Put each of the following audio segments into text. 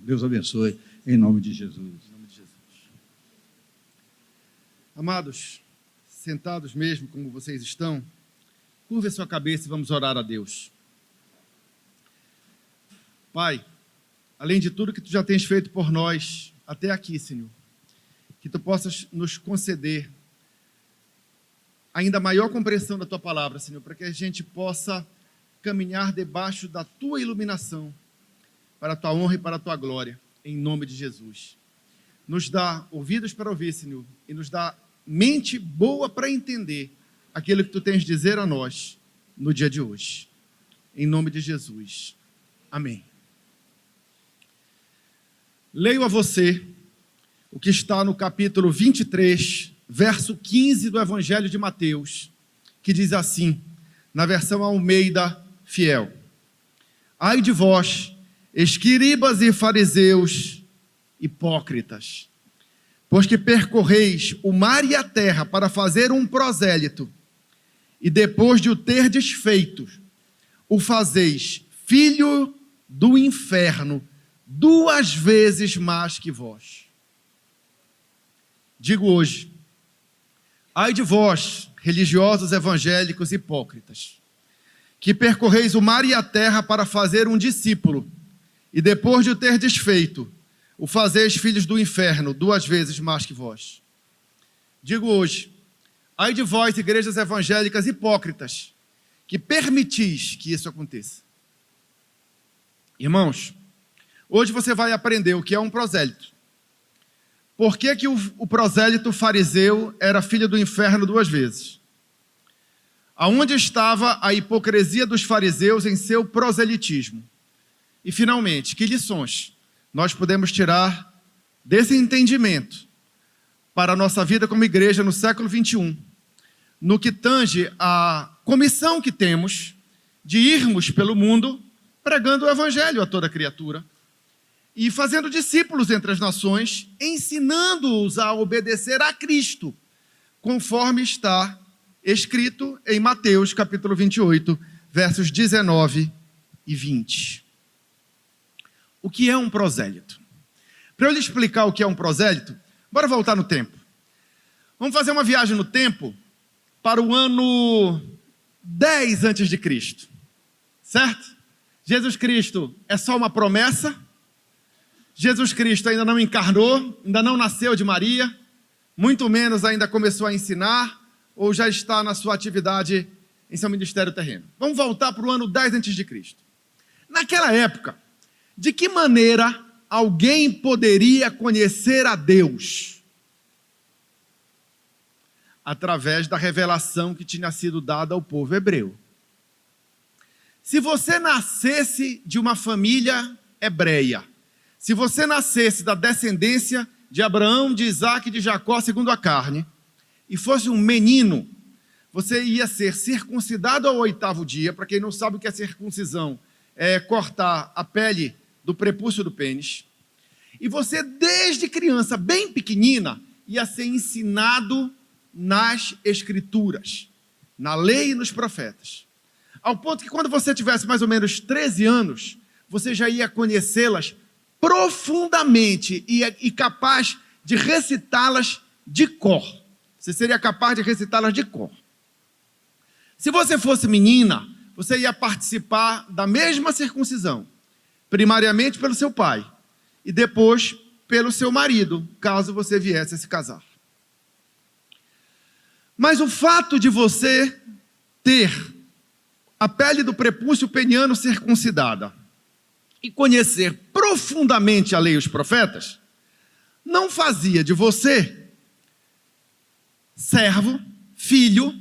Deus abençoe, em nome de Jesus. Amados, sentados mesmo como vocês estão, curve a sua cabeça e vamos orar a Deus. Pai, além de tudo que Tu já tens feito por nós até aqui, Senhor, que Tu possas nos conceder ainda maior compreensão da Tua palavra, Senhor, para que a gente possa caminhar debaixo da Tua iluminação, para a Tua honra e para a Tua glória, em nome de Jesus. Nos dá ouvidos para ouvir, Senhor, e nos dá mente boa para entender aquilo que Tu tens a dizer a nós no dia de hoje. Em nome de Jesus. Amém. Leio a você o que está no capítulo 23, verso 15 do Evangelho de Mateus, que diz assim, na versão Almeida Fiel: Ai de vós, escribas e fariseus, hipócritas, pois que percorreis o mar e a terra para fazer um prosélito, e depois de o terdes feito, o fazeis filho do inferno, 2 vezes mais que vós. Digo hoje, ai de vós, religiosos evangélicos hipócritas, que percorreis o mar e a terra para fazer um discípulo, e depois de o terdes feito, o fazeis filhos do inferno, 2 vezes mais que vós. Digo hoje, ai de vós, igrejas evangélicas hipócritas, que permitis que isso aconteça. Irmãos, hoje você vai aprender o que é um prosélito. Por que o prosélito fariseu era filho do inferno 2 vezes? Aonde estava a hipocrisia dos fariseus em seu proselitismo? E, finalmente, que lições nós podemos tirar desse entendimento para a nossa vida como igreja no século 21, no que tange a comissão que temos de irmos pelo mundo pregando o evangelho a toda criatura e fazendo discípulos entre as nações, ensinando-os a obedecer a Cristo, conforme está escrito em Mateus capítulo 28, versos 19 e 20. O que é um prosélito? Para eu lhe explicar o que é um prosélito, bora voltar no tempo. Vamos fazer uma viagem no tempo para o ano 10 a.C., certo? Jesus Cristo é só uma promessa. Jesus Cristo ainda não encarnou, ainda não nasceu de Maria, muito menos ainda começou a ensinar, ou já está na sua atividade em seu ministério terreno. Vamos voltar para o ano 10 a.C. Naquela época, de que maneira alguém poderia conhecer a Deus? Através da revelação que tinha sido dada ao povo hebreu. Se você nascesse de uma família hebreia, se você nascesse da descendência de Abraão, de Isaac e de Jacó, segundo a carne, e fosse um menino, você ia ser circuncidado ao 8º dia. Para quem não sabe o que é circuncisão, é cortar a pele do prepúcio do pênis, e você desde criança, bem pequenina, ia ser ensinado nas escrituras, na lei e nos profetas, ao ponto que quando você tivesse mais ou menos 13 anos, você já ia conhecê-las profundamente e capaz de recitá-las de cor. Você seria capaz de recitá-las de cor. Se você fosse menina, você ia participar da mesma circuncisão, primariamente pelo seu pai, e depois pelo seu marido, caso você viesse a se casar. Mas o fato de você ter a pele do prepúcio peniano circuncidada e conhecer profundamente a lei e os profetas, não fazia de você servo, filho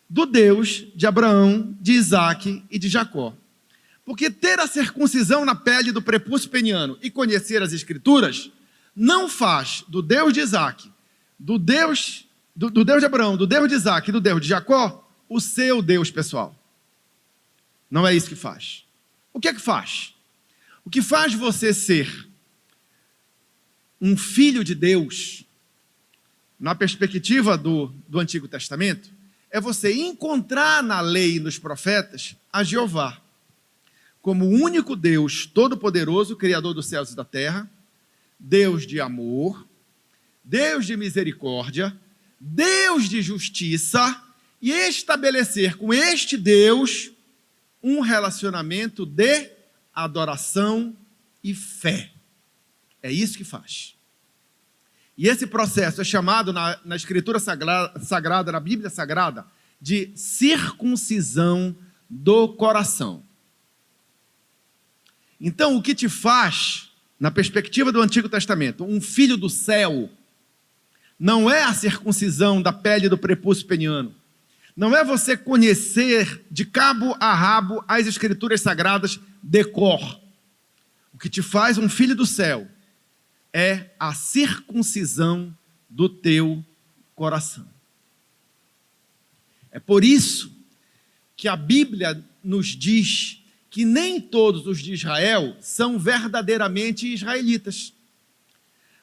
do Deus de Abraão, de Isaac e de Jacó. Porque ter a circuncisão na pele do prepúcio peniano e conhecer as escrituras não faz do Deus de Isaac, do Deus de Abraão, do Deus de Isaac e do Deus de Jacó o seu Deus pessoal. Não é isso que faz. O que é que faz? O que faz você ser um filho de Deus, na perspectiva do Antigo Testamento, é você encontrar na lei e nos profetas a Jeová. como o único Deus todo-poderoso, Criador dos céus e da terra, Deus de amor, Deus de misericórdia, Deus de justiça, e estabelecer com este Deus um relacionamento de adoração e fé. É isso que faz. E esse processo é chamado na Escritura Sagrada, na Bíblia Sagrada, de circuncisão do coração. Então, o que te faz, na perspectiva do Antigo Testamento, um filho do céu, não é a circuncisão da pele do prepúcio peniano, não é você conhecer de cabo a rabo as Escrituras Sagradas de cor. O que te faz um filho do céu é a circuncisão do teu coração. É por isso que a Bíblia nos diz que nem todos os de Israel são verdadeiramente israelitas.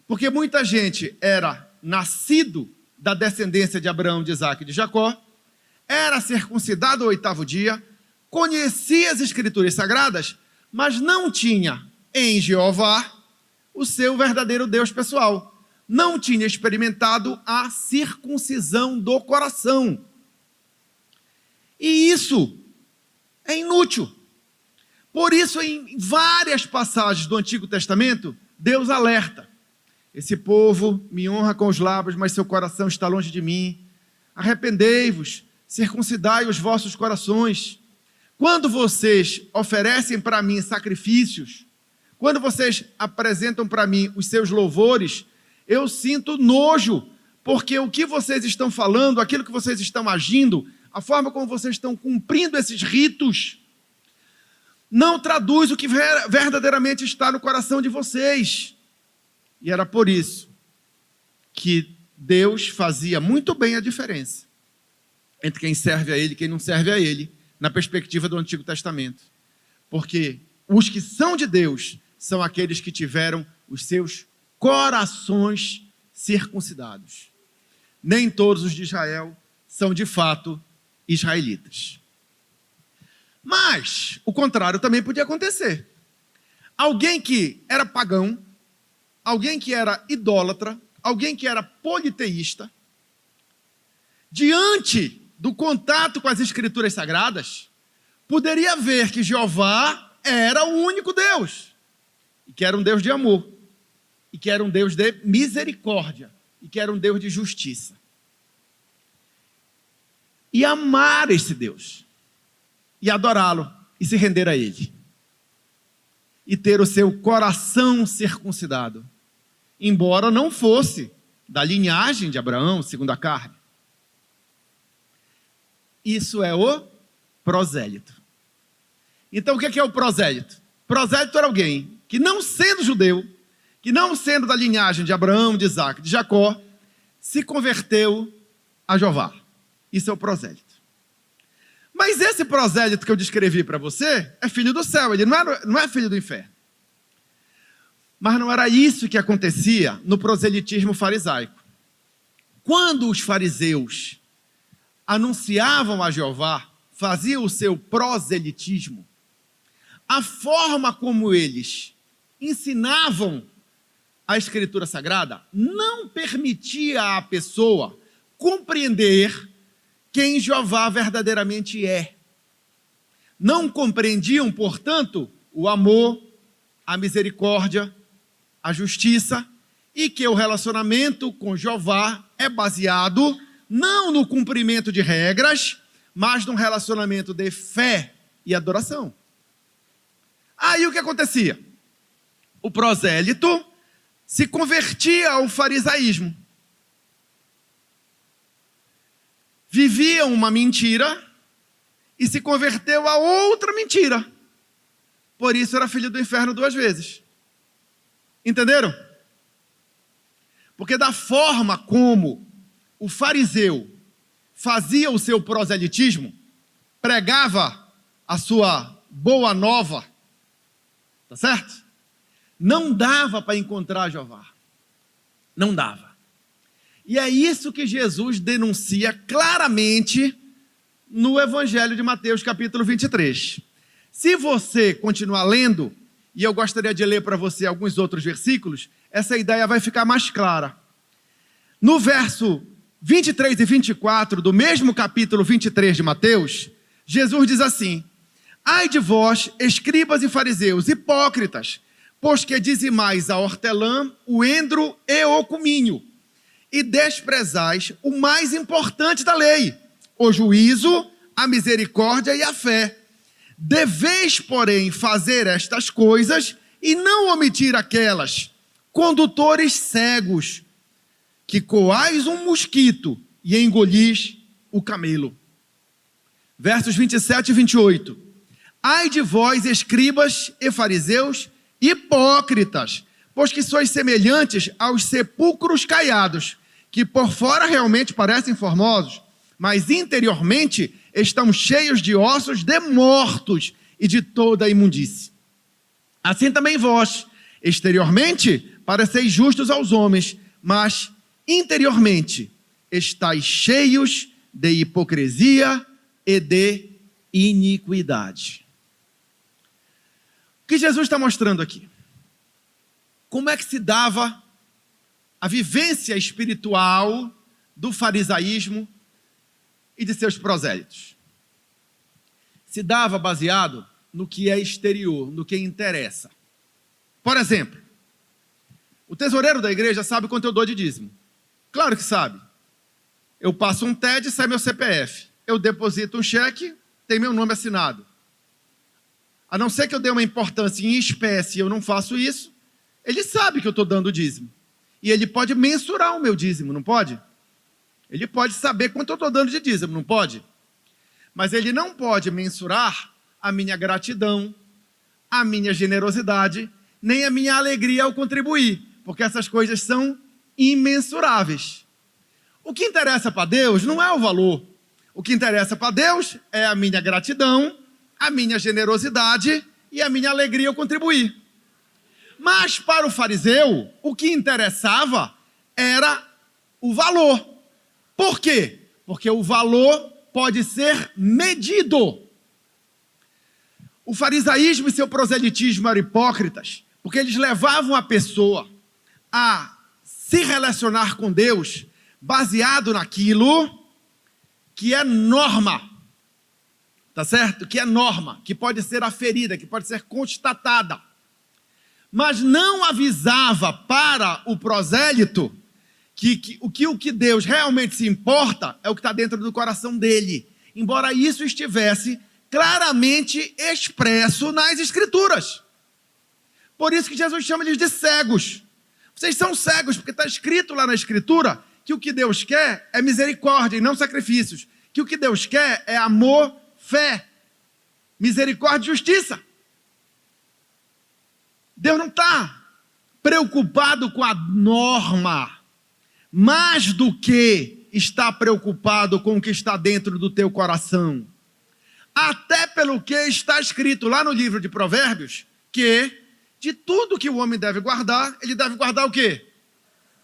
Porque muita gente era nascido da descendência de Abraão, de Isaque e de Jacó, era circuncidado ao 8º dia, conhecia as Escrituras Sagradas, mas não tinha em Jeová o seu verdadeiro Deus pessoal. Não tinha experimentado a circuncisão do coração. E isso é inútil. Por isso, em várias passagens do Antigo Testamento, Deus alerta: esse povo me honra com os lábios, mas seu coração está longe de mim. Arrependei-vos, circuncidai os vossos corações. Quando vocês oferecem para mim sacrifícios, quando vocês apresentam para mim os seus louvores, eu sinto nojo, porque o que vocês estão falando, aquilo que vocês estão agindo, a forma como vocês estão cumprindo esses ritos, não traduz o que verdadeiramente está no coração de vocês. E era por isso que Deus fazia muito bem a diferença entre quem serve a Ele e quem não serve a Ele, na perspectiva do Antigo Testamento. Porque os que são de Deus são aqueles que tiveram os seus corações circuncidados. Nem todos os de Israel são de fato israelitas. Mas o contrário também podia acontecer. Alguém que era pagão, alguém que era idólatra, alguém que era politeísta, diante do contato com as Escrituras Sagradas, poderia ver que Jeová era o único Deus, e que era um Deus de amor, e que era um Deus de misericórdia, e que era um Deus de justiça. E amar esse Deus, e adorá-lo, e se render a Ele, e ter o seu coração circuncidado, embora não fosse da linhagem de Abraão, segundo a carne. Isso é o prosélito. Então, o que é o prosélito? Prosélito era alguém que, não sendo judeu, que não sendo da linhagem de Abraão, de Isaque, de Jacó, se converteu a Jeová. Isso é o prosélito. Mas esse prosélito que eu descrevi para você é filho do céu, ele não é filho do inferno. Mas não era isso que acontecia no proselitismo farisaico. Quando os fariseus anunciavam a Jeová, faziam o seu proselitismo, a forma como eles ensinavam a Escritura Sagrada não permitia à pessoa compreender quem Jeová verdadeiramente é. Não compreendiam, portanto, o amor, a misericórdia, a justiça, e que o relacionamento com Jeová é baseado não no cumprimento de regras, mas num relacionamento de fé e adoração. Aí o que acontecia? O prosélito se convertia ao farisaísmo. Vivia uma mentira e se converteu a outra mentira. Por isso era filho do inferno 2 vezes. Entenderam? Porque da forma como o fariseu fazia o seu proselitismo, pregava a sua boa nova, tá certo? Não dava para encontrar Jeová. Não dava. E é isso que Jesus denuncia claramente no Evangelho de Mateus, capítulo 23. Se você continuar lendo, e eu gostaria de ler para você alguns outros versículos, essa ideia vai ficar mais clara. No verso 23 e 24 do mesmo capítulo 23 de Mateus, Jesus diz assim: ai de vós, escribas e fariseus, hipócritas, pois que dizimais a hortelã, o endro e o cominho, e desprezais o mais importante da lei, o juízo, a misericórdia e a fé. Deveis, porém, fazer estas coisas e não omitir aquelas. Condutores cegos, que coais um mosquito e engolis o camelo. Versos 27 e 28. Ai de vós, escribas e fariseus, hipócritas, pois que sois semelhantes aos sepulcros caiados, que por fora realmente parecem formosos, mas interiormente estão cheios de ossos de mortos e de toda a imundície. Assim também vós, exteriormente, pareceis justos aos homens, mas interiormente estáis cheios de hipocrisia e de iniquidade. O que Jesus está mostrando aqui? Como é que se dava a vivência espiritual do farisaísmo e de seus prosélitos? Se dava baseado no que é exterior, no que interessa. Por exemplo, o tesoureiro da igreja sabe quanto eu dou de dízimo. Claro que sabe. Eu passo um TED e sai meu CPF. Eu deposito um cheque, tem meu nome assinado. A não ser que eu dê uma importância em espécie e eu não faço isso, ele sabe que eu estou dando dízimo. E ele pode mensurar o meu dízimo, não pode? Ele pode saber quanto eu estou dando de dízimo, não pode? Mas ele não pode mensurar a minha gratidão, a minha generosidade, nem a minha alegria ao contribuir, porque essas coisas são imensuráveis. O que interessa para Deus não é o valor. O que interessa para Deus é a minha gratidão, a minha generosidade e a minha alegria ao contribuir. Mas para o fariseu, o que interessava era o valor. Por quê? Porque o valor pode ser medido. O farisaísmo e seu proselitismo eram hipócritas, porque eles levavam a pessoa a se relacionar com Deus baseado naquilo que é norma, tá certo? Que é norma, que pode ser aferida, que pode ser constatada. Mas não avisava para o prosélito o que Deus realmente se importa é o que está dentro do coração dele, embora isso estivesse claramente expresso nas Escrituras. Por isso que Jesus chama eles de cegos. Vocês são cegos, porque está escrito lá na Escritura que o que Deus quer é misericórdia e não sacrifícios, que o que Deus quer é amor, fé, misericórdia e justiça. Deus não está preocupado com a norma, mais do que está preocupado com o que está dentro do teu coração. Até pelo que está escrito lá no livro de Provérbios, que de tudo que o homem deve guardar, ele deve guardar o quê?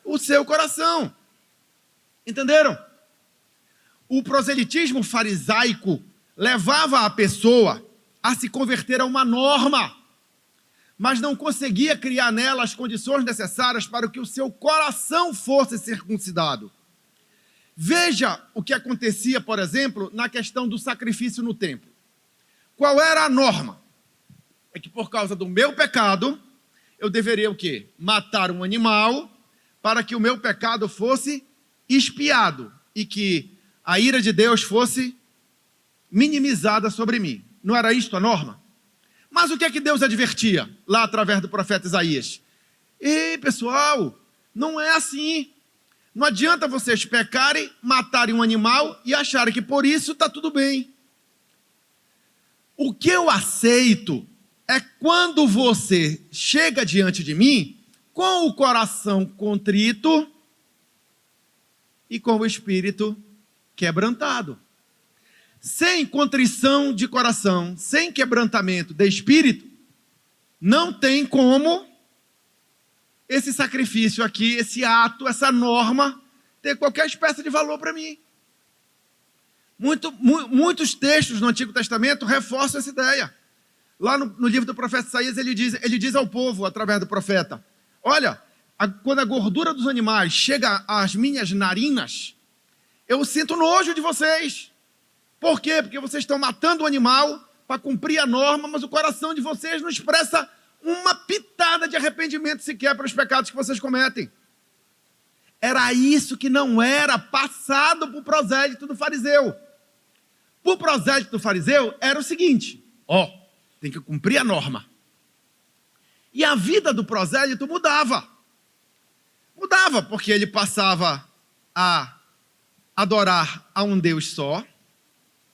O seu coração. Entenderam? O proselitismo farisaico levava a pessoa a se converter a uma norma, mas não conseguia criar nela as condições necessárias para que o seu coração fosse circuncidado. Veja o que acontecia, por exemplo, na questão do sacrifício no templo. Qual era a norma? É que por causa do meu pecado, eu deveria o quê? Matar um animal para que o meu pecado fosse expiado e que a ira de Deus fosse minimizada sobre mim. Não era isto a norma? Mas o que é que Deus advertia lá através do profeta Isaías? Ei, pessoal, não é assim. Não adianta vocês pecarem, matarem um animal e acharem que por isso está tudo bem. O que eu aceito é quando você chega diante de mim com o coração contrito e com o espírito quebrantado. Sem contrição de coração, sem quebrantamento de espírito, não tem como esse sacrifício aqui, esse ato, essa norma, ter qualquer espécie de valor para mim. Muitos textos no Antigo Testamento reforçam essa ideia. Lá no livro do profeta Isaías, ele diz ao povo, através do profeta, olha, quando a gordura dos animais chega às minhas narinas, eu sinto nojo de vocês. Por quê? Porque vocês estão matando o animal para cumprir a norma, mas o coração de vocês não expressa uma pitada de arrependimento sequer para os pecados que vocês cometem. Era isso que não era passado para o prosélito do fariseu. Para o prosélito do fariseu era o seguinte, tem que cumprir a norma. E a vida do prosélito mudava. Mudava, porque ele passava a adorar a um Deus só,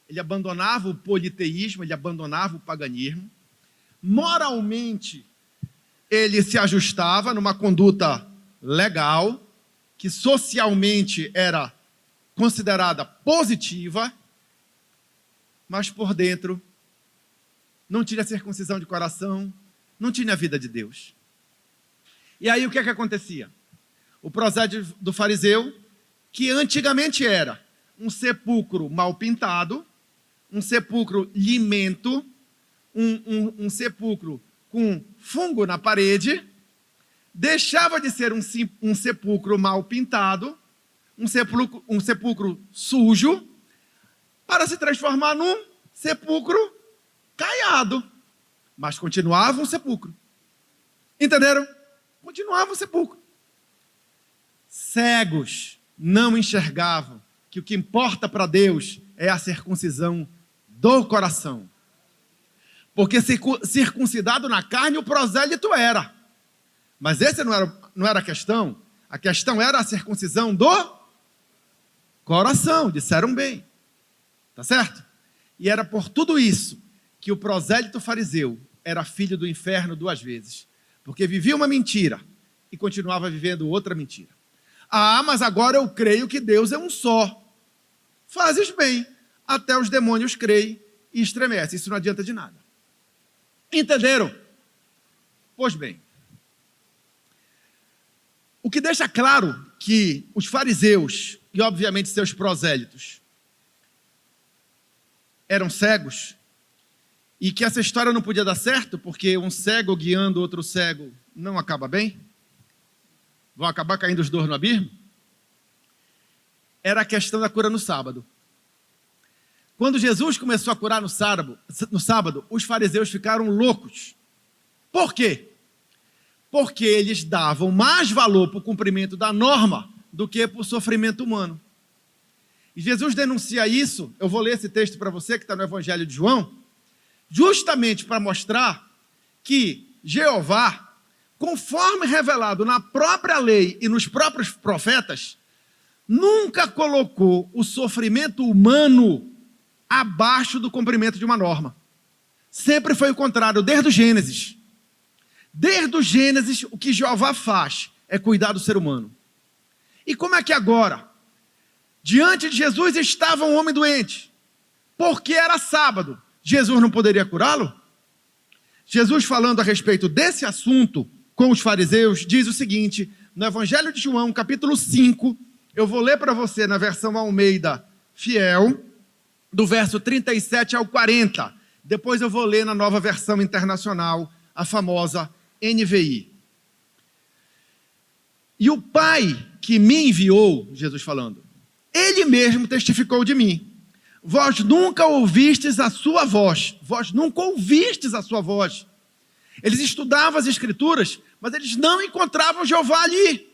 ele abandonava o politeísmo, ele abandonava o paganismo, moralmente ele se ajustava numa conduta legal, que socialmente era considerada positiva, mas por dentro não tinha circuncisão de coração, não tinha a vida de Deus. E aí o que acontecia? O prosélito do fariseu, que antigamente era um sepulcro mal pintado, um sepulcro limento, um sepulcro com fungo na parede, deixava de ser um sepulcro mal pintado, um sepulcro sujo, para se transformar num sepulcro caiado. Mas continuava um sepulcro. Entenderam? Continuava um sepulcro. Cegos não enxergavam que o que importa para Deus é a circuncisão do coração. Porque circuncidado na carne o prosélito era. Mas essa não era a questão. A questão era a circuncisão do coração. Disseram bem. Tá certo? E era por tudo isso que o prosélito fariseu era filho do inferno 2 vezes. Porque vivia uma mentira e continuava vivendo outra mentira. Mas agora eu creio que Deus é um só. Fazes bem. Até os demônios creem e estremecem. Isso não adianta de nada. Entenderam? Pois bem. O que deixa claro que os fariseus, e obviamente seus prosélitos, eram cegos, e que essa história não podia dar certo, porque um cego guiando outro cego não acaba bem, vão acabar caindo os dois no abismo, era a questão da cura no sábado. Quando Jesus começou a curar no sábado, os fariseus ficaram loucos. Por quê? Porque eles davam mais valor para o cumprimento da norma do que para o sofrimento humano. E Jesus denuncia isso, eu vou ler esse texto para você, que está no Evangelho de João, justamente para mostrar que Jeová, conforme revelado na própria lei e nos próprios profetas, nunca colocou o sofrimento humano abaixo do cumprimento de uma norma. Sempre foi o contrário, desde o Gênesis. Desde o Gênesis, o que Jeová faz é cuidar do ser humano. E como é que agora, diante de Jesus estava um homem doente, porque era sábado, Jesus não poderia curá-lo? Jesus, falando a respeito desse assunto com os fariseus, diz o seguinte, no Evangelho de João, capítulo 5, eu vou ler para você na versão Almeida Fiel, do verso 37 ao 40. Depois eu vou ler na nova versão internacional, a famosa NVI. E o Pai que me enviou, Jesus falando, Ele mesmo testificou de mim. Vós nunca ouvistes a sua voz. Vós nunca ouvistes a sua voz. Eles estudavam as Escrituras, mas eles não encontravam Jeová ali.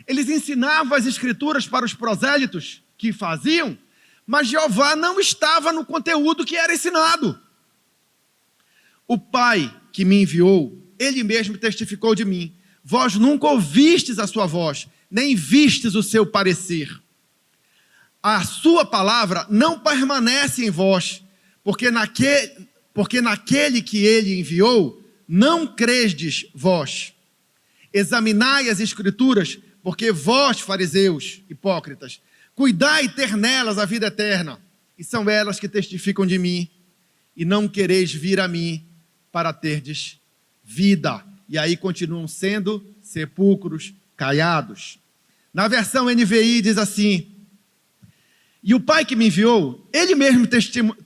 Eles ensinavam as Escrituras para os prosélitos que faziam, mas Jeová não estava no conteúdo que era ensinado. O Pai que me enviou, Ele mesmo testificou de mim. Vós nunca ouvistes a sua voz, nem vistes o seu parecer. A sua palavra não permanece em vós, porque naquele que Ele enviou, não cresdes vós. Examinai as Escrituras, porque vós, fariseus, hipócritas, cuidai ter nelas a vida eterna, e são elas que testificam de mim, e não quereis vir a mim para terdes vida. E aí continuam sendo sepulcros caiados. Na versão NVI diz assim, e o Pai que me enviou, Ele mesmo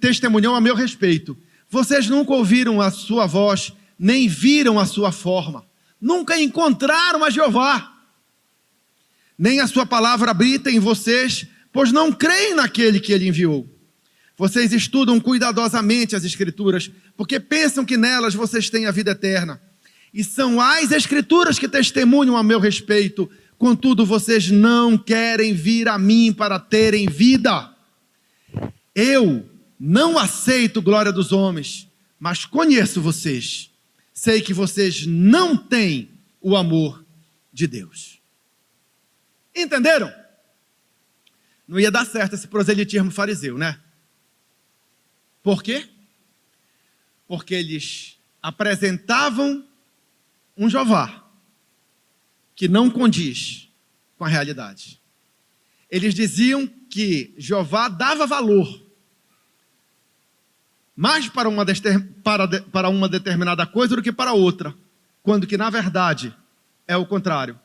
testemunhou a meu respeito. Vocês nunca ouviram a sua voz, nem viram a sua forma. Nunca encontraram a Jeová. Nem a sua palavra habita em vocês, pois não creem naquele que ele enviou. Vocês estudam cuidadosamente as Escrituras, porque pensam que nelas vocês têm a vida eterna. E são as Escrituras que testemunham a meu respeito. Contudo, vocês não querem vir a mim para terem vida. Eu não aceito glória dos homens, mas conheço vocês. Sei que vocês não têm o amor de Deus. Entenderam? Não ia dar certo esse proselitismo fariseu, né? Por quê? Porque eles apresentavam um Jeová que não condiz com a realidade. Eles diziam que Jeová dava valor mais para uma determinada coisa do que para outra, quando que na verdade é o contrário.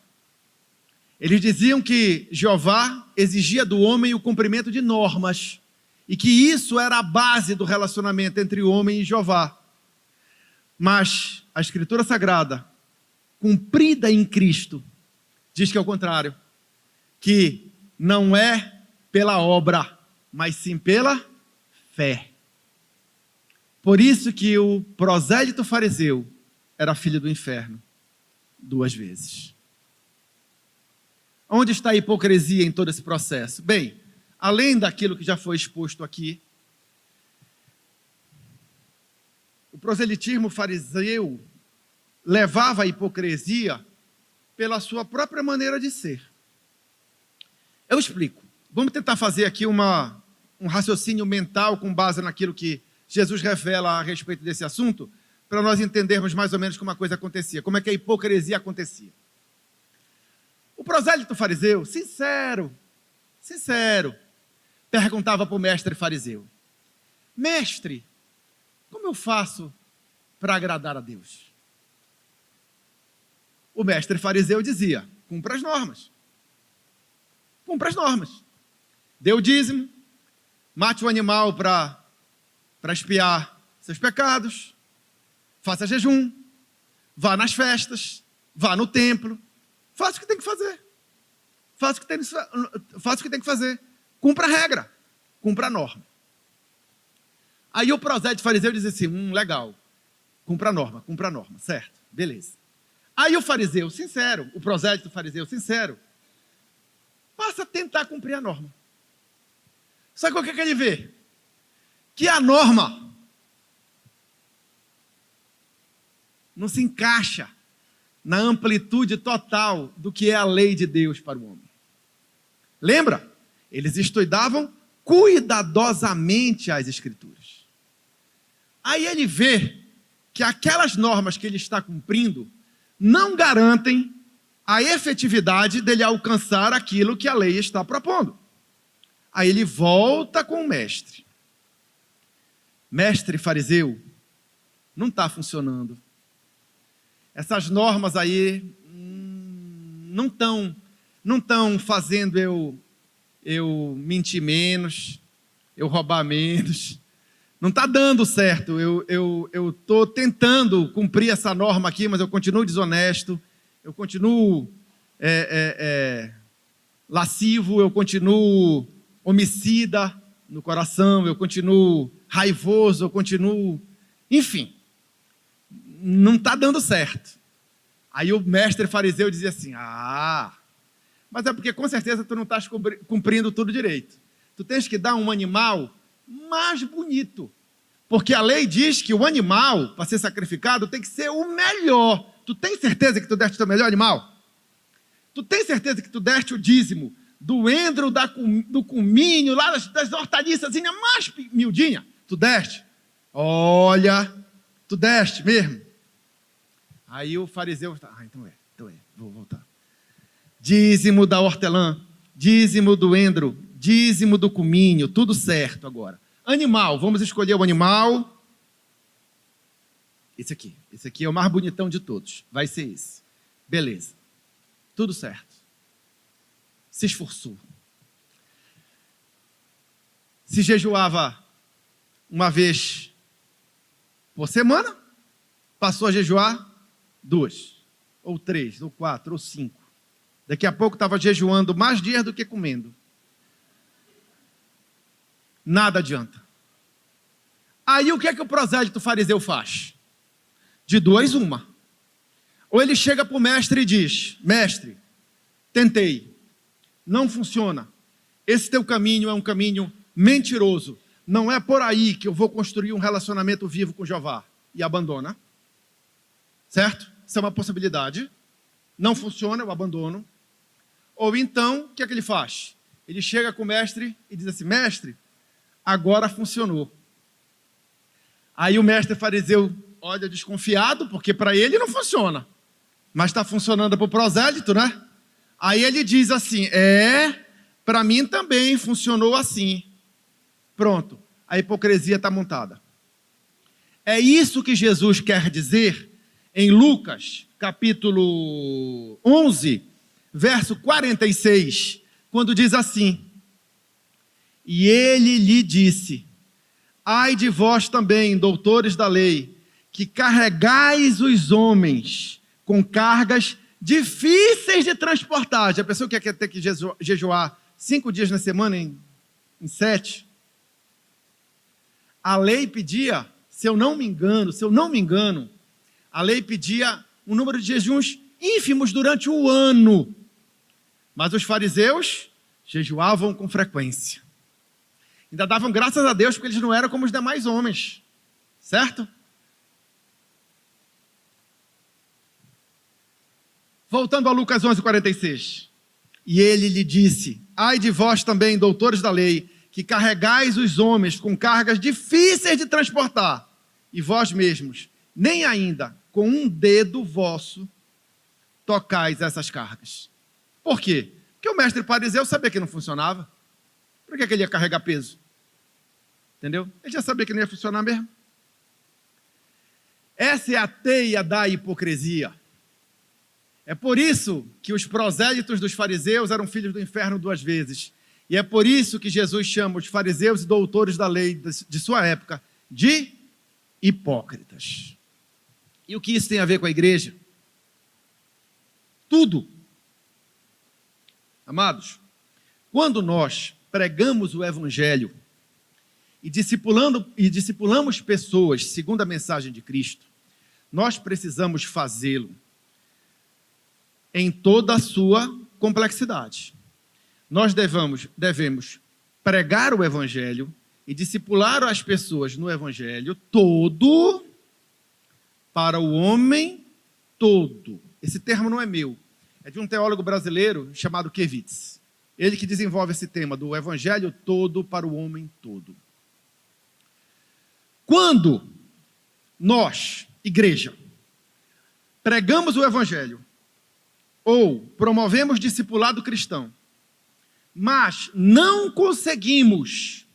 Eles diziam que Jeová exigia do homem o cumprimento de normas, e que isso era a base do relacionamento entre o homem e Jeová. Mas a Escritura Sagrada, cumprida em Cristo, diz que é o contrário, que não é pela obra, mas sim pela fé. Por isso que o prosélito fariseu era filho do inferno 2 vezes. Onde está a hipocrisia em todo esse processo? Bem, além daquilo que já foi exposto aqui, o proselitismo fariseu levava a hipocrisia pela sua própria maneira de ser. Eu explico. Vamos tentar fazer aqui um raciocínio mental com base naquilo que Jesus revela a respeito desse assunto, para nós entendermos mais ou menos como a coisa acontecia, como é que a hipocrisia acontecia. O prosélito fariseu, sincero, perguntava para o mestre fariseu: mestre, como eu faço para agradar a Deus? O mestre fariseu dizia: cumpra as normas. Cumpra as normas. Dê o dízimo, mate o animal para expiar seus pecados, faça jejum, vá nas festas, vá no templo, faça o que tem que fazer. Faça o que tem que fazer. Cumpra a regra, cumpra a norma. Aí o prosélito fariseu diz assim: legal, cumpra a norma, certo, beleza. Aí o fariseu sincero, o prosélito fariseu sincero, passa a tentar cumprir a norma. Sabe o que ele vê? Que a norma não se encaixa na amplitude total do que é a lei de Deus para o homem. Lembra? Eles estudavam cuidadosamente as Escrituras. Aí ele vê que aquelas normas que ele está cumprindo não garantem a efetividade dele alcançar aquilo que a lei está propondo. Aí ele volta com o mestre. Mestre fariseu, não está funcionando. Essas normas aí não estão fazendo eu mentir menos, eu roubar menos. Não está dando certo. Eu estou tentando cumprir essa norma aqui, mas eu continuo desonesto, eu continuo lascivo, eu continuo homicida no coração, eu continuo raivoso, eu continuo... Enfim, não está dando certo. Aí o mestre fariseu dizia assim: mas é porque com certeza tu não estás cumprindo tudo direito. Tu tens que dar um animal mais bonito, porque a lei diz que o animal, para ser sacrificado, tem que ser o melhor. Tu tem certeza que tu deste o teu melhor animal? Tu tem certeza que tu deste o dízimo do endro, do cominho, lá das hortaliças mais miudinha? Tu deste? Olha, tu deste mesmo? Aí o fariseu, então é, vou voltar. Dízimo da hortelã, dízimo do endro, dízimo do cominho, tudo certo agora. Animal, vamos escolher o animal. Esse aqui é o mais bonitão de todos, vai ser esse. Beleza, tudo certo. Se esforçou. Se jejuava uma vez por semana, passou a jejuar 2, ou 3, ou 4, ou 5. Daqui a pouco estava jejuando mais dias do que comendo. Nada adianta. Aí o que é que o prosélito fariseu faz? De 2, uma. Ou ele chega para o mestre e diz: mestre, tentei, não funciona. Esse teu caminho é um caminho mentiroso. Não é por aí que eu vou construir um relacionamento vivo com Jeová. E abandona. Certo? Isso é uma possibilidade. Não funciona, eu abandono. Ou então, o que é que ele faz? Ele chega com o mestre e diz assim: mestre, agora funcionou. Aí o mestre fariseu olha desconfiado, porque para ele não funciona. Mas está funcionando para o prosélito, né? Aí ele diz assim: para mim também funcionou assim. Pronto, a hipocrisia está montada. É isso que Jesus quer dizer em Lucas, capítulo 11, verso 46, quando diz assim: e ele lhe disse: ai de vós também, doutores da lei, que carregais os homens com cargas difíceis de transportar. Já pensou que quer ter que jejuar 5 dias na semana em 7? A lei pedia, se eu não me engano, a lei pedia um número de jejuns ínfimos durante o ano. Mas os fariseus jejuavam com frequência. Ainda davam graças a Deus porque eles não eram como os demais homens. Certo? Voltando a Lucas 11:46. E ele lhe disse: ai de vós também, doutores da lei, que carregais os homens com cargas difíceis de transportar, e vós mesmos, nem ainda com um dedo vosso, tocais essas cargas. Por quê? Porque o mestre fariseu sabia que não funcionava. Por que ele ia carregar peso? Entendeu? Ele já sabia que não ia funcionar mesmo. Essa é a teia da hipocrisia. É por isso que os prosélitos dos fariseus eram filhos do inferno 2 vezes. E é por isso que Jesus chama os fariseus e doutores da lei de sua época de hipócritas. E o que isso tem a ver com a igreja? Tudo. Amados, quando nós pregamos o evangelho e discipulamos pessoas segundo a mensagem de Cristo, nós precisamos fazê-lo em toda a sua complexidade. Nós devemos pregar o evangelho e discipular as pessoas no evangelho todo, para o homem todo. Esse termo não é meu, é de um teólogo brasileiro chamado Kevitz. Ele que desenvolve esse tema do evangelho todo para o homem todo. Quando nós, igreja, pregamos o evangelho ou promovemos discipulado cristão, mas não conseguimos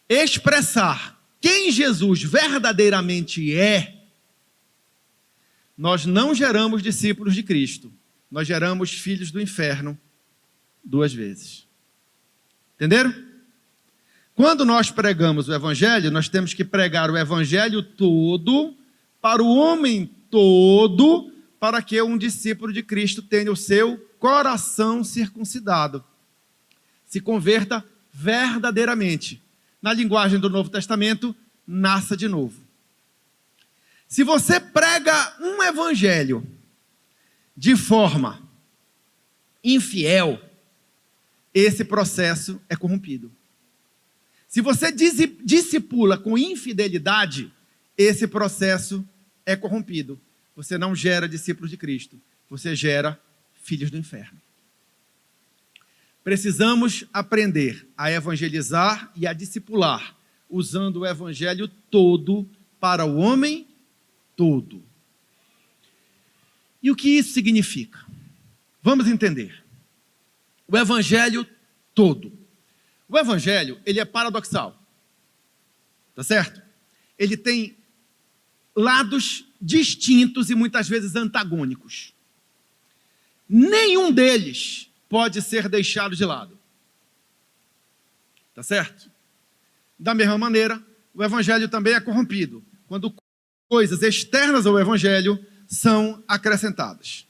expressar quem Jesus verdadeiramente é, nós não geramos discípulos de Cristo, nós geramos filhos do inferno 2 vezes. Entenderam? Quando nós pregamos o evangelho, nós temos que pregar o evangelho todo, para o homem todo, para que um discípulo de Cristo tenha o seu coração circuncidado, se converta verdadeiramente. Na linguagem do Novo Testamento, nasça de novo. Se você prega um evangelho de forma infiel, esse processo é corrompido. Se você discipula com infidelidade, esse processo é corrompido. Você não gera discípulos de Cristo, você gera filhos do inferno. Precisamos aprender a evangelizar e a discipular, usando o evangelho todo para o homem todo. E o que isso significa? Vamos entender. O evangelho todo. O evangelho, ele é paradoxal. Tá certo? Ele tem lados distintos e muitas vezes antagônicos. Nenhum deles pode ser deixado de lado. Tá certo? Da mesma maneira, o evangelho também é corrompido. quando coisas externas ao evangelho são acrescentadas.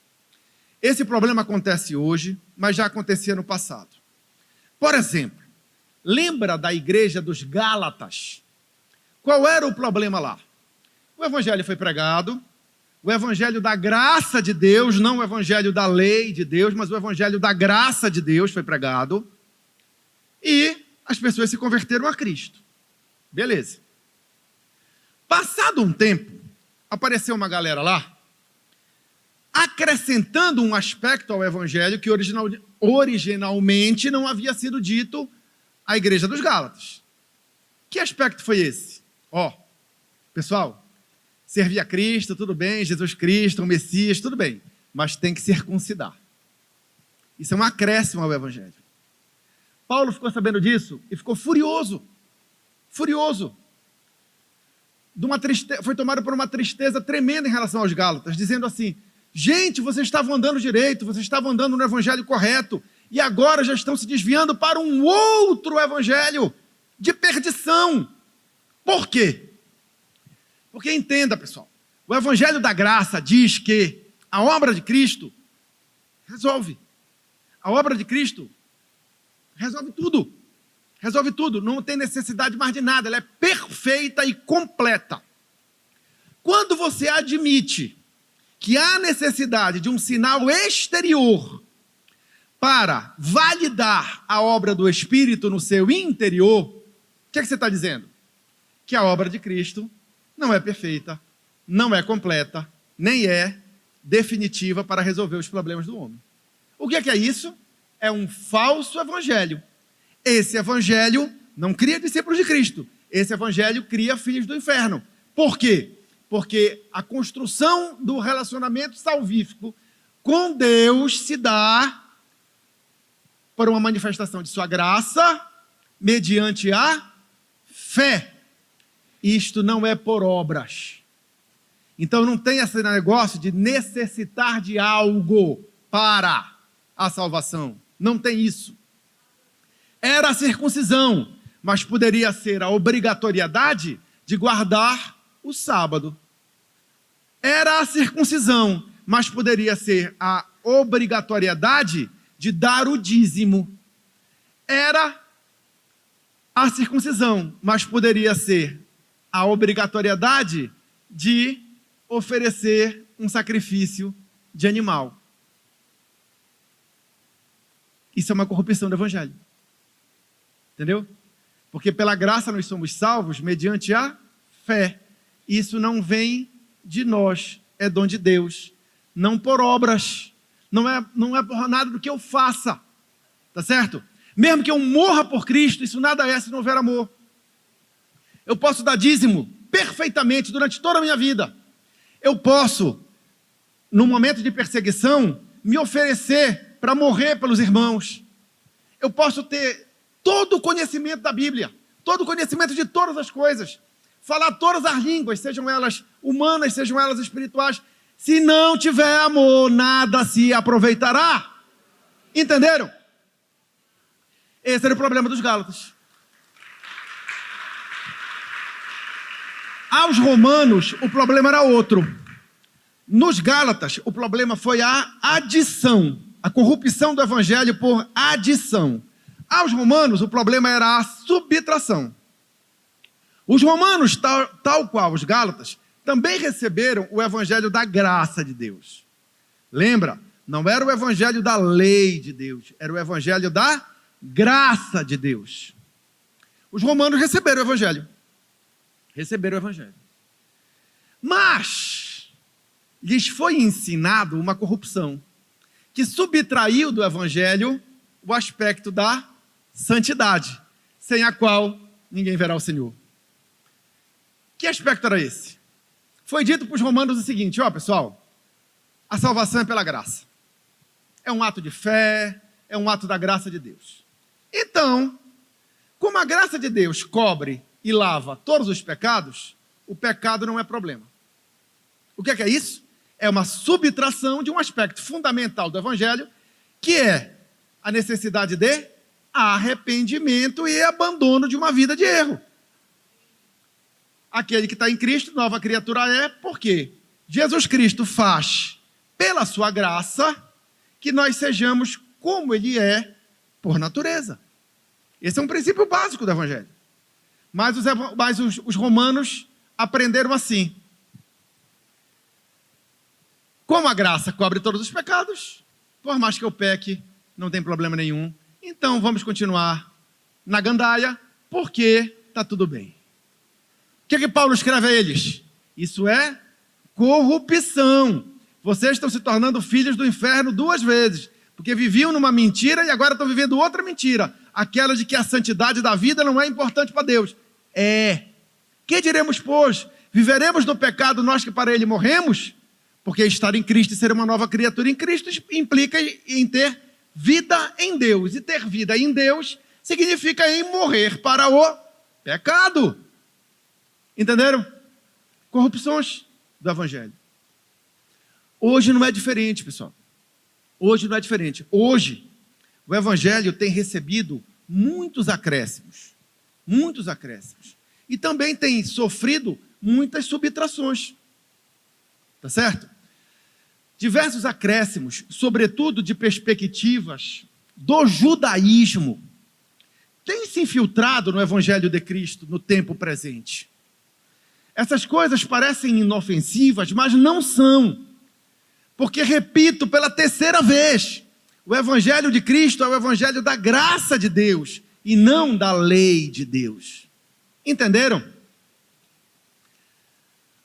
Esse problema acontece hoje, mas já acontecia no passado. Por exemplo, lembra da igreja dos Gálatas? Qual era o problema lá? O evangelho foi pregado, o evangelho da graça de Deus, não o evangelho da lei de Deus, mas o evangelho da graça de Deus foi pregado, e as pessoas se converteram a Cristo. Beleza. Passado um tempo, apareceu uma galera lá, acrescentando um aspecto ao evangelho que originalmente não havia sido dito à igreja dos Gálatas. Que aspecto foi esse? Pessoal, servir a Cristo, tudo bem, Jesus Cristo, o Messias, tudo bem, mas tem que circuncidar. Isso é um acréscimo ao evangelho. Paulo ficou sabendo disso e ficou furioso. Foi tomado por uma tristeza tremenda em relação aos Gálatas, dizendo assim: gente, vocês estavam andando direito, vocês estavam andando no evangelho correto, e agora já estão se desviando para um outro evangelho de perdição. Por quê? Porque entenda, pessoal, o evangelho da graça diz que a obra de Cristo resolve. A obra de Cristo resolve tudo. Resolve tudo, não tem necessidade mais de nada, ela é perfeita e completa. Quando você admite que há necessidade de um sinal exterior para validar a obra do Espírito no seu interior, o que você está dizendo? Que a obra de Cristo não é perfeita, não é completa, nem é definitiva para resolver os problemas do homem. O que é isso? É um falso evangelho. Esse evangelho não cria discípulos de Cristo. Esse evangelho cria filhos do inferno. Por quê? Porque a construção do relacionamento salvífico com Deus se dá por uma manifestação de sua graça mediante a fé. Isto não é por obras. Então não tem esse negócio de necessitar de algo para a salvação. Não tem isso. Era a circuncisão, mas poderia ser a obrigatoriedade de guardar o sábado. Era a circuncisão, mas poderia ser a obrigatoriedade de dar o dízimo. Era a circuncisão, mas poderia ser a obrigatoriedade de oferecer um sacrifício de animal. Isso é uma corrupção do evangelho. Entendeu? Porque pela graça nós somos salvos mediante a fé. Isso não vem de nós, é dom de Deus. Não por obras. Não é por nada do que eu faça. Tá certo? Mesmo que eu morra por Cristo, isso nada é se não houver amor. Eu posso dar dízimo perfeitamente durante toda a minha vida. Eu posso, no momento de perseguição, me oferecer para morrer pelos irmãos. Eu posso ter todo o conhecimento da Bíblia, todo o conhecimento de todas as coisas, falar todas as línguas, sejam elas humanas, sejam elas espirituais. Se não tiver amor, nada se aproveitará. Entenderam? Esse era o problema dos Gálatas. Aos romanos, o problema era outro. Nos Gálatas, o problema foi a adição, a corrupção do evangelho por adição. Aos romanos, o problema era a subtração. Os romanos, tal qual os Gálatas, também receberam o evangelho da graça de Deus. Lembra? Não era o evangelho da lei de Deus, era o evangelho da graça de Deus. Os romanos receberam o evangelho. Mas lhes foi ensinado uma corrupção que subtraiu do evangelho o aspecto da santidade, sem a qual ninguém verá o Senhor. Que aspecto era esse? Foi dito para os romanos o seguinte: pessoal, a salvação é pela graça. É um ato de fé, é um ato da graça de Deus. Então, como a graça de Deus cobre e lava todos os pecados, o pecado não é problema. O que é isso? É uma subtração de um aspecto fundamental do evangelho, que é a necessidade de arrependimento e abandono de uma vida de erro. aquele que está em Cristo, nova criatura é, porque Jesus Cristo faz, pela sua graça, que nós sejamos como Ele é por natureza. Esse é um princípio básico do Evangelho. Mas os romanos aprenderam assim. Como a graça cobre todos os pecados, por mais que eu peque, não tem problema nenhum. Então vamos continuar na gandaia, porque está tudo bem. O que Paulo escreve a eles? Isso é corrupção. Vocês estão se tornando filhos do inferno 2 vezes, porque viviam numa mentira e agora estão vivendo outra mentira, aquela de que a santidade da vida não é importante para Deus. Que diremos, pois? Viveremos no pecado nós que para ele morremos? Porque estar em Cristo e ser uma nova criatura em Cristo implica em ter vida em Deus. E ter vida em Deus significa em morrer para o pecado. Entenderam? Corrupções do Evangelho. Hoje não é diferente, pessoal. Hoje não é diferente. Hoje, o Evangelho tem recebido muitos acréscimos. Muitos acréscimos. E também tem sofrido muitas subtrações. Tá certo? Diversos acréscimos, sobretudo de perspectivas do judaísmo, têm se infiltrado no Evangelho de Cristo no tempo presente. Essas coisas parecem inofensivas, mas não são. Porque, repito pela 3ª vez, o Evangelho de Cristo é o Evangelho da graça de Deus e não da lei de Deus. Entenderam?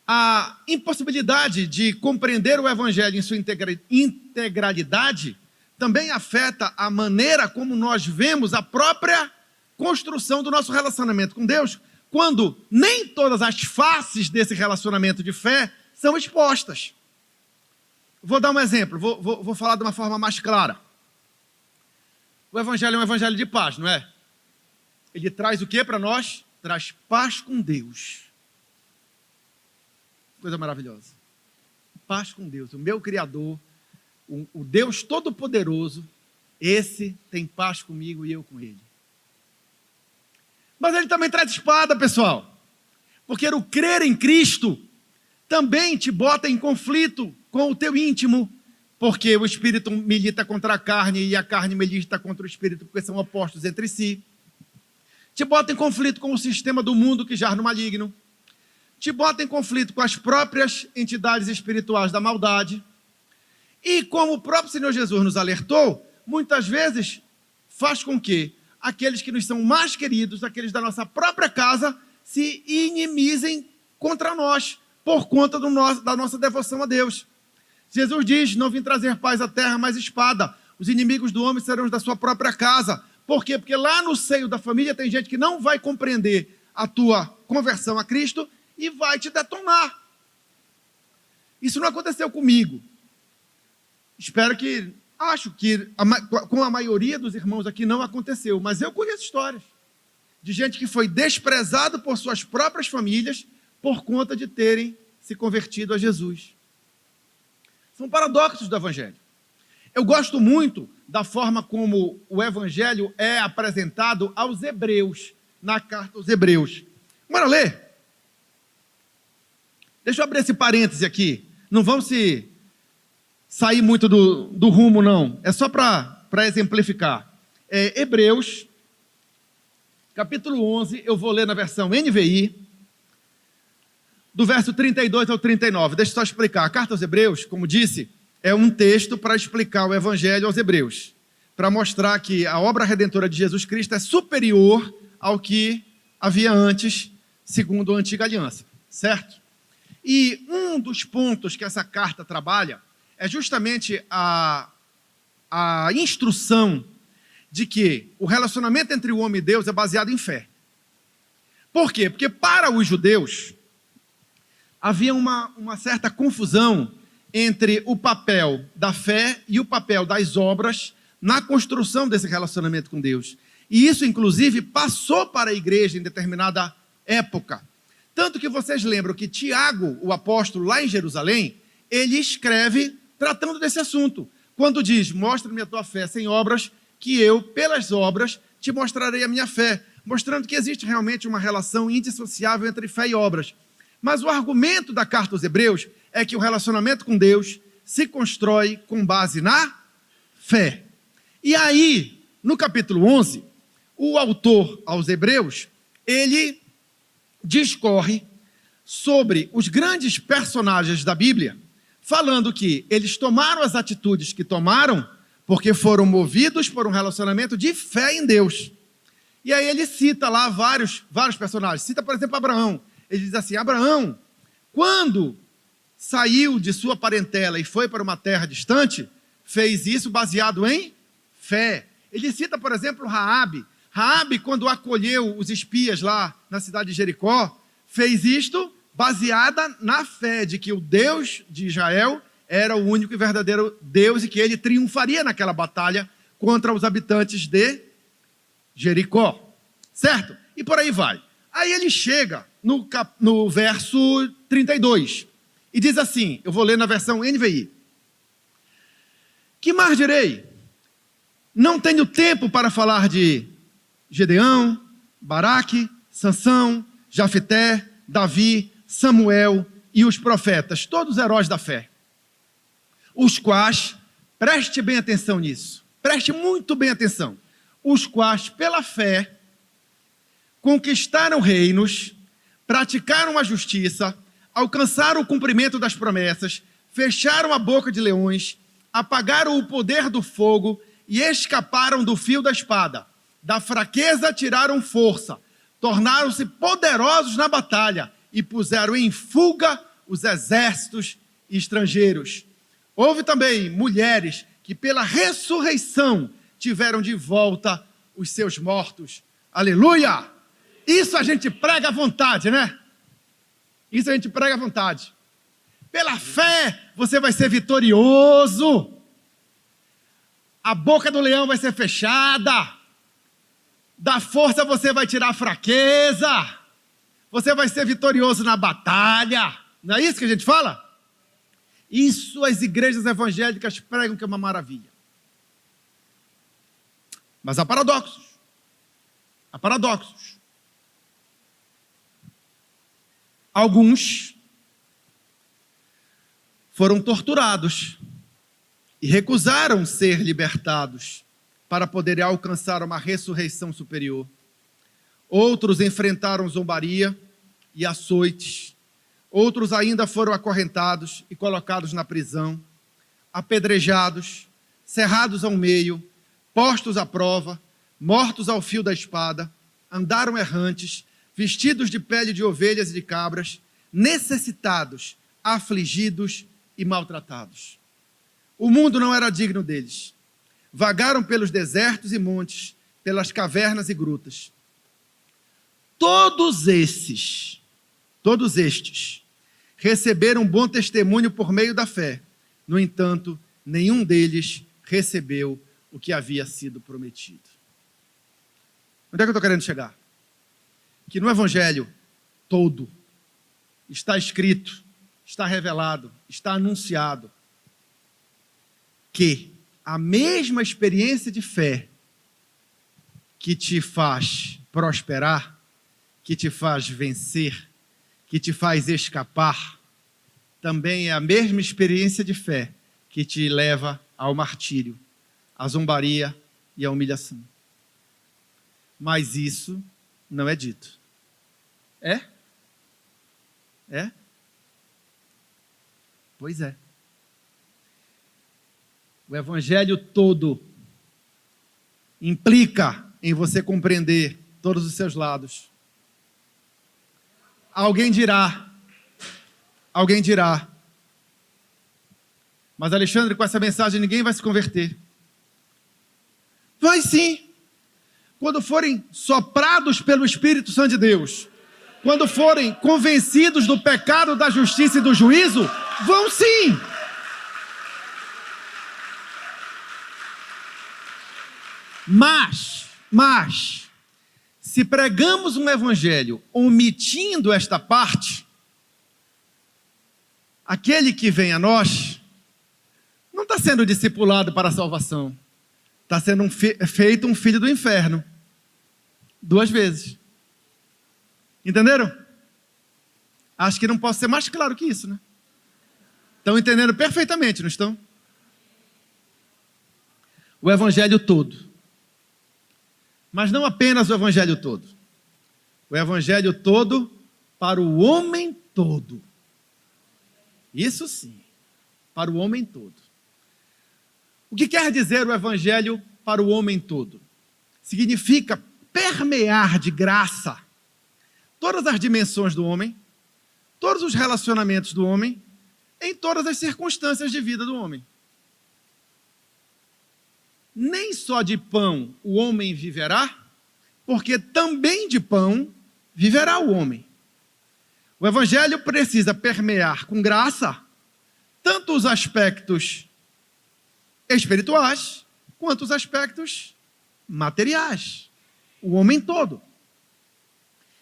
A impossibilidade de compreender o Evangelho em sua integralidade também afeta a maneira como nós vemos a própria construção do nosso relacionamento com Deus, quando nem todas as faces desse relacionamento de fé são expostas. Vou dar um exemplo, vou falar de uma forma mais clara. O Evangelho é um Evangelho de paz, não é? Ele traz o que para nós? Traz paz com Deus. Coisa maravilhosa. Paz com Deus, o meu Criador, o Deus Todo-Poderoso, esse tem paz comigo e eu com ele. Mas ele também traz espada, pessoal. Porque o crer em Cristo também te bota em conflito com o teu íntimo, porque o Espírito milita contra a carne e a carne milita contra o Espírito, porque são opostos entre si. Te bota em conflito com o sistema do mundo que jaz no maligno. Te bota em conflito com as próprias entidades espirituais da maldade. E como o próprio Senhor Jesus nos alertou, muitas vezes faz com que aqueles que nos são mais queridos, aqueles da nossa própria casa, se inimizem contra nós, por conta da nossa devoção a Deus. Jesus diz, não vim trazer paz à terra, mas espada. Os inimigos do homem serão os da sua própria casa. Por quê? Porque lá no seio da família tem gente que não vai compreender a tua conversão a Cristo e vai te detonar. Isso não aconteceu comigo. Acho que com a maioria dos irmãos aqui não aconteceu, mas eu conheço histórias de gente que foi desprezado por suas próprias famílias por conta de terem se convertido a Jesus. São paradoxos do Evangelho. Eu gosto muito da forma como o Evangelho é apresentado aos Hebreus, na carta aos Hebreus. Bora ler? Deixa eu abrir esse parêntese aqui. Não vamos se sair muito do rumo, não. É só para exemplificar. Hebreus, capítulo 11, eu vou ler na versão NVI, do verso 32 ao 39. Deixa eu só explicar. A carta aos Hebreus, como disse, é um texto para explicar o Evangelho aos Hebreus, para mostrar que a obra redentora de Jesus Cristo é superior ao que havia antes, segundo a antiga aliança, certo? E um dos pontos que essa carta trabalha é justamente a instrução de que o relacionamento entre o homem e Deus é baseado em fé. Por quê? Porque para os judeus havia uma certa confusão entre o papel da fé e o papel das obras na construção desse relacionamento com Deus. E isso, inclusive, passou para a igreja em determinada época. Tanto que vocês lembram que Tiago, o apóstolo, lá em Jerusalém, ele escreve tratando desse assunto. Quando diz, mostra-me a tua fé sem obras, que eu, pelas obras, te mostrarei a minha fé. mostrando que existe realmente uma relação indissociável entre fé e obras. Mas o argumento da carta aos Hebreus é que o relacionamento com Deus se constrói com base na fé. E aí, no capítulo 11, o autor aos Hebreus, ele discorre sobre os grandes personagens da Bíblia, falando que eles tomaram as atitudes que tomaram porque foram movidos por um relacionamento de fé em Deus. E aí ele cita lá vários personagens. Cita, por exemplo, Abraão. Ele diz assim: Abraão, quando saiu de sua parentela e foi para uma terra distante, fez isso baseado em fé. Ele cita, por exemplo, Raabe. Raabe, quando acolheu os espias lá na cidade de Jericó, fez isto baseada na fé de que o Deus de Israel era o único e verdadeiro Deus e que ele triunfaria naquela batalha contra os habitantes de Jericó. Certo? E por aí vai. Aí ele chega no verso 32 e diz assim, eu vou ler na versão NVI: que mais direi? Não tenho tempo para falar de Gedeão, Baraque, Sansão, Jafité, Davi, Samuel e os profetas, todos heróis da fé, os quais, preste bem atenção nisso, preste muito bem atenção, os quais, pela fé, conquistaram reinos, praticaram a justiça, alcançaram o cumprimento das promessas, fecharam a boca de leões, apagaram o poder do fogo e escaparam do fio da espada. Da fraqueza tiraram força, tornaram-se poderosos na batalha e puseram em fuga os exércitos estrangeiros. Houve também mulheres que pela ressurreição tiveram de volta os seus mortos. Aleluia! Isso a gente prega à vontade, né? Isso a gente prega à vontade. Pela fé você vai ser vitorioso. A boca do leão vai ser fechada. Da força você vai tirar a fraqueza. Você vai ser vitorioso na batalha. Não é isso que a gente fala? Isso as igrejas evangélicas pregam que é uma maravilha. Mas há paradoxos. Há paradoxos. Alguns foram torturados e recusaram ser libertados para poderem alcançar uma ressurreição superior. Outros enfrentaram zombaria e açoites. Outros ainda foram acorrentados e colocados na prisão, apedrejados, cerrados ao meio, postos à prova, mortos ao fio da espada, andaram errantes, vestidos de pele de ovelhas e de cabras, necessitados, afligidos e maltratados. O mundo não era digno deles. Vagaram pelos desertos e montes, pelas cavernas e grutas. Todos estes, receberam bom testemunho por meio da fé. No entanto, nenhum deles recebeu o que havia sido prometido. Onde é que eu estou querendo chegar? Que no Evangelho todo está escrito, está revelado, está anunciado que a mesma experiência de fé que te faz prosperar, que te faz vencer, que te faz escapar, também é a mesma experiência de fé que te leva ao martírio, à zombaria e à humilhação. Mas isso não é dito. É? É? Pois é. O Evangelho todo implica em você compreender todos os seus lados. Alguém dirá, mas Alexandre, com essa mensagem ninguém vai se converter. Vai sim. Quando forem soprados pelo Espírito Santo de Deus, quando forem convencidos do pecado, da justiça e do juízo, vão sim. Mas, se pregamos um evangelho omitindo esta parte, aquele que vem a nós não está sendo discipulado para a salvação, está sendo feito um filho do inferno. 2 vezes. Entenderam? Acho que não posso ser mais claro que isso, né? Estão entendendo perfeitamente, não estão? O evangelho todo. Mas não apenas o evangelho todo. O evangelho todo para o homem todo. Isso sim, para o homem todo. O que quer dizer o evangelho para o homem todo? Significa permear de graça todas as dimensões do homem, todos os relacionamentos do homem, em todas as circunstâncias de vida do homem. Nem só de pão o homem viverá, porque também de pão viverá o homem. O evangelho precisa permear com graça tanto os aspectos espirituais quanto os aspectos materiais. O homem todo.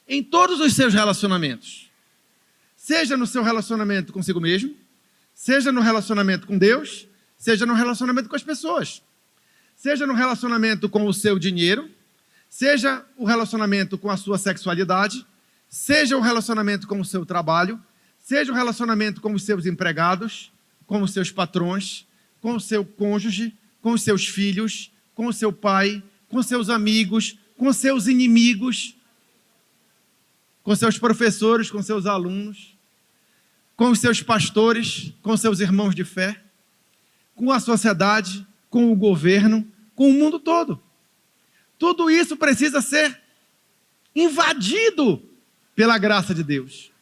Em todos os seus relacionamentos. Seja no seu relacionamento consigo mesmo, seja no relacionamento com Deus, seja no relacionamento com as pessoas. Seja no relacionamento com o seu dinheiro, seja o relacionamento com a sua sexualidade, seja o relacionamento com o seu trabalho, seja o relacionamento com os seus empregados, com os seus patrões, com o seu cônjuge, com os seus filhos, com o seu pai, com seus amigos, com seus inimigos, com seus professores, com seus alunos, com os seus pastores, com seus irmãos de fé, com a sociedade, com o governo, com o mundo todo. Tudo isso precisa ser invadido pela graça de Deus.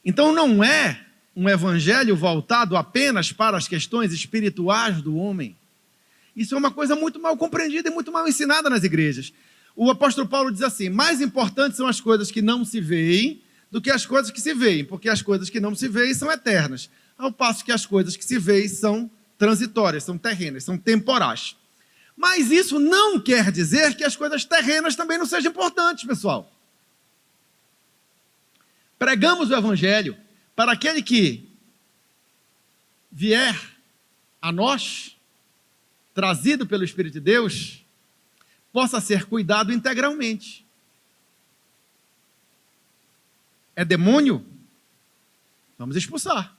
Então não é um evangelho voltado apenas para as questões espirituais do homem. Isso é uma coisa muito mal compreendida e muito mal ensinada nas igrejas. O apóstolo Paulo diz assim: mais importantes são as coisas que não se veem do que as coisas que se veem, porque as coisas que não se veem são eternas, ao passo que as coisas que se veem são transitórias, são terrenas, são temporais. Mas isso não quer dizer que as coisas terrenas também não sejam importantes, pessoal. Pregamos o evangelho para aquele que vier a nós, trazido pelo Espírito de Deus, possa ser cuidado integralmente. É demônio? Vamos expulsar.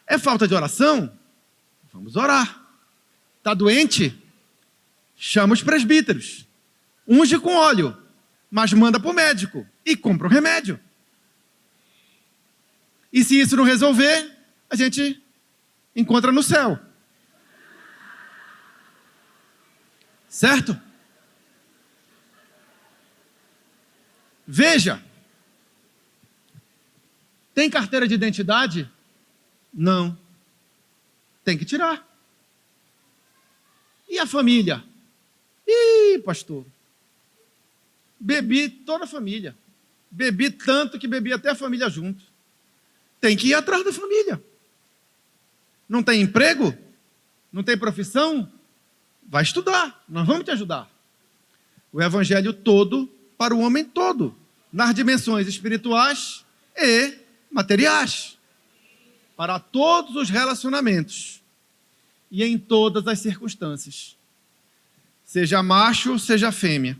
É falta de oração? Vamos orar. Está doente? Chama os presbíteros. Unge com óleo, mas manda para o médico e compra o remédio. E se isso não resolver, a gente encontra no céu. Certo? Veja. Tem carteira de identidade? Não. Tem que tirar. E a família? Ih, pastor. Bebi toda a família. Bebi tanto que bebi até a família junto. Tem que ir atrás da família. Não tem emprego? Não tem profissão? Vai estudar. Nós vamos te ajudar. O evangelho todo para o homem todo. Nas dimensões espirituais e materiais. Para todos os relacionamentos. E em todas as circunstâncias. Seja macho, seja fêmea.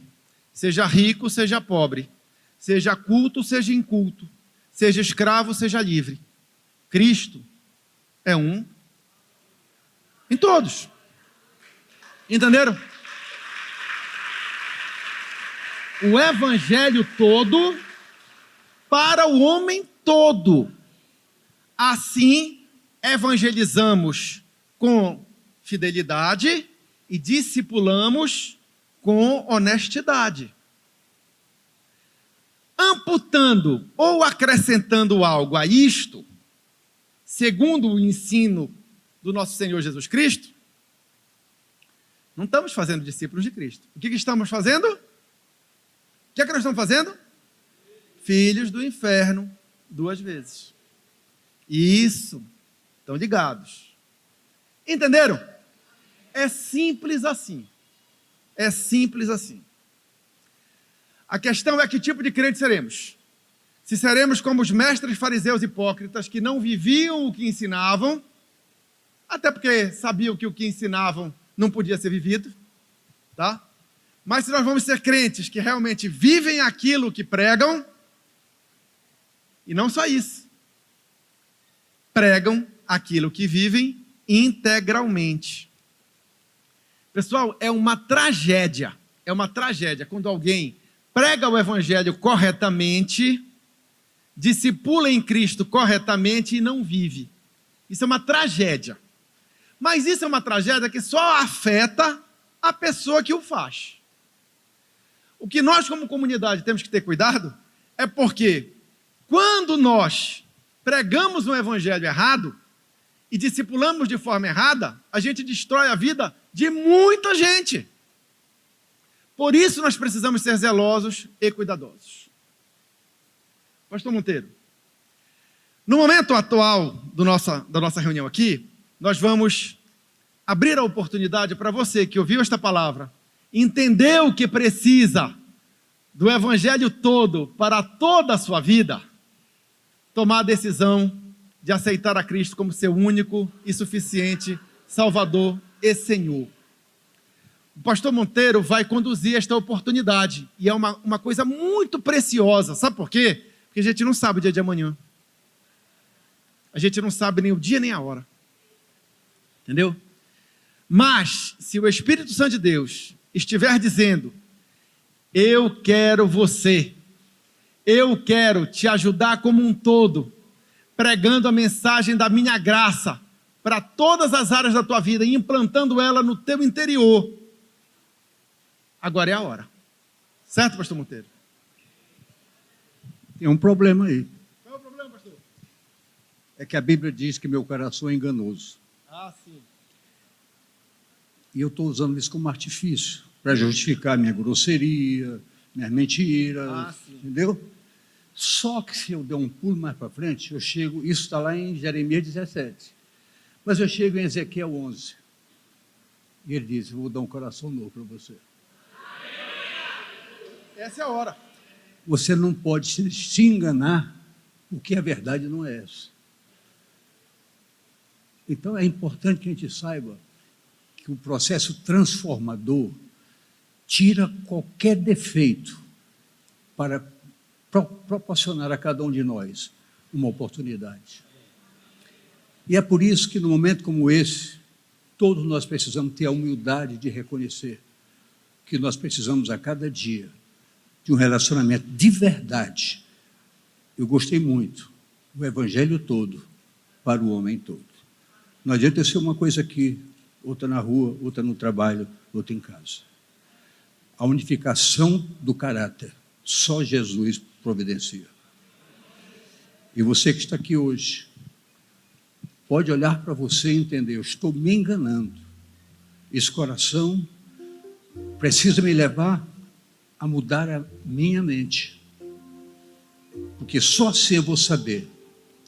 Seja rico, seja pobre. Seja culto, seja inculto. Seja escravo, seja livre. Cristo é um em todos. Entenderam? O evangelho todo para o homem todo. Assim, evangelizamos com fidelidade e discipulamos com honestidade. Amputando ou acrescentando algo a isto, segundo o ensino do nosso Senhor Jesus Cristo, não estamos fazendo discípulos de Cristo. O que estamos fazendo? O que é que nós estamos fazendo? Filhos do inferno 2 vezes. Isso. Estão ligados. Entenderam? É simples assim. É simples assim. A questão é que tipo de crente seremos. Se seremos como os mestres fariseus hipócritas que não viviam o que ensinavam, até porque sabiam que o que ensinavam não podia ser vivido, tá? Mas se nós vamos ser crentes que realmente vivem aquilo que pregam, e não só isso, pregam aquilo que vivem integralmente. Pessoal, é uma tragédia quando alguém prega o evangelho corretamente, discipula em Cristo corretamente e não vive. Isso é uma tragédia. Mas isso é uma tragédia que só afeta a pessoa que o faz. O que nós, como comunidade, temos que ter cuidado é porque quando nós pregamos um evangelho errado e discipulamos de forma errada, a gente destrói a vida de muita gente. Por isso nós precisamos ser zelosos e cuidadosos. Pastor Monteiro, no momento atual da nossa reunião aqui, nós vamos abrir a oportunidade para você que ouviu esta palavra, entendeu o que precisa do evangelho todo para toda a sua vida, tomar a decisão de aceitar a Cristo como seu único e suficiente Salvador e Senhor. O pastor Monteiro vai conduzir esta oportunidade, e é uma coisa muito preciosa. Sabe por quê? Porque a gente não sabe o dia de amanhã. A gente não sabe nem o dia nem a hora. Entendeu? Mas, se o Espírito Santo de Deus estiver dizendo, eu quero você, eu quero te ajudar como um todo, pregando a mensagem da minha graça para todas as áreas da tua vida e implantando ela no teu interior, agora é a hora. Certo, pastor Monteiro? Tem um problema aí. Qual é o problema, pastor? É que a Bíblia diz que meu coração é enganoso. Ah, sim. E eu estou usando isso como artifício para justificar minha grosseria, minhas mentiras, entendeu? Só que se eu der um pulo mais para frente, eu chego, isso está lá em Jeremias 17, mas eu chego em Ezequiel 11, e ele diz, eu vou dar um coração novo para você. Essa é a hora. Você não pode se enganar, porque a verdade não é essa. Então é importante que a gente saiba que o processo transformador tira qualquer defeito para proporcionar a cada um de nós uma oportunidade. E é por isso que, num momento como esse, todos nós precisamos ter a humildade de reconhecer que nós precisamos a cada dia de um relacionamento de verdade. Eu gostei muito do evangelho todo para o homem todo. Não adianta ser uma coisa aqui, outra na rua, outra no trabalho, outra em casa. A unificação do caráter, só Jesus providencia. E você que está aqui hoje, pode olhar para você e entender, eu estou me enganando. Esse coração precisa me levar a mudar a minha mente. Porque só assim eu vou saber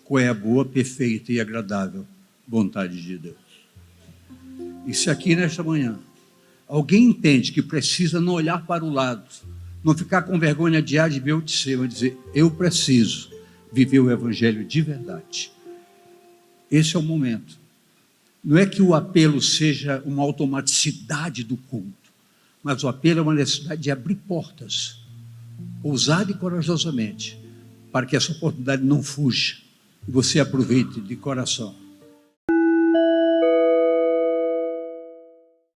qual é a boa, perfeita e agradável vontade de Deus. E se aqui nesta manhã alguém entende que precisa não olhar para o lado, não ficar com vergonha de ver o de ser, mas dizer, eu preciso viver o evangelho de verdade. Esse é o momento. Não é que o apelo seja uma automaticidade do culto, mas o apelo é uma necessidade de abrir portas, ousada e corajosamente, para que essa oportunidade não fuja e você aproveite de coração.